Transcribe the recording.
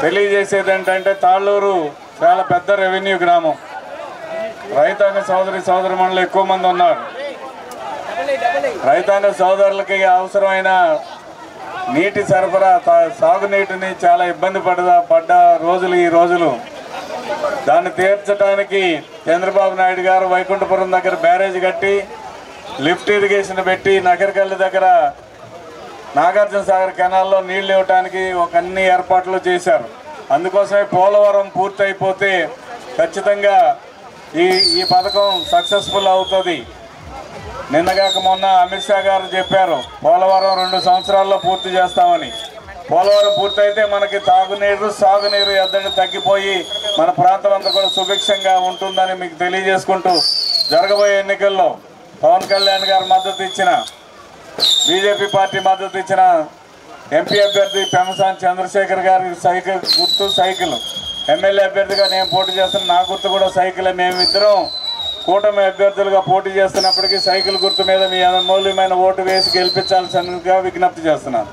తెలియజేసేది ఏంటంటే తాళ్ళూరు చాలా పెద్ద రెవెన్యూ గ్రామం. రైతాంగ సోదరిమణులు ఎక్కువ మంది ఉన్నారు. రైతాంగ సోదరులకి అవసరమైన నీటి సరఫరా, సాగునీటిని చాలా ఇబ్బంది పడ్డ రోజులు ఈ రోజులు. దాన్ని తీర్చడానికి చంద్రబాబు నాయుడు గారు వైకుంఠపురం దగ్గర బ్యారేజ్ కట్టి లిఫ్ట్ ఇరిగేషన్ పెట్టి నగరకల్లి దగ్గర నాగార్జున సాగర్ కెనాల్లో నీళ్లు ఇవ్వడానికి అన్ని ఏర్పాట్లు చేశారు. అందుకోసమే పోలవరం పూర్తయిపోతే ఖచ్చితంగా ఈ పథకం సక్సెస్ఫుల్ అవుతుంది. నిన్నగాక మొన్న అమిత్ షా గారు చెప్పారు పోలవరం 2 సంవత్సరాల్లో పూర్తి చేస్తామని. పోలవరం పూర్తయితే మనకి తాగునీరు సాగునీరు ఎద్దడి తగ్గిపోయి మన ప్రాంతం అంతా కూడా సుభిక్షంగా ఉంటుందని మీకు తెలియజేసుకుంటూ, జరగబోయే ఎన్నికల్లో పవన్ కళ్యాణ్ గారు మద్దతు ఇచ్చిన, బీజేపీ పార్టీ మద్దతు ఇచ్చిన ఎంపీ అభ్యర్థి పెమ్మసాని చంద్రశేఖర్ గారి సైకిల్, ఎమ్మెల్యే అభ్యర్థిగా నేను పోటీ చేస్తున్న నా గుర్తు కూడా సైకిల్. మేమిద్దరం కూటమి అభ్యర్థులుగా పోటీ చేస్తున్నప్పటికీ సైకిల్ గుర్తు మీద మీ అమూల్యమైన ఓటు వేసి గెలిపించాల్సిందిగా విజ్ఞప్తి చేస్తున్నాను.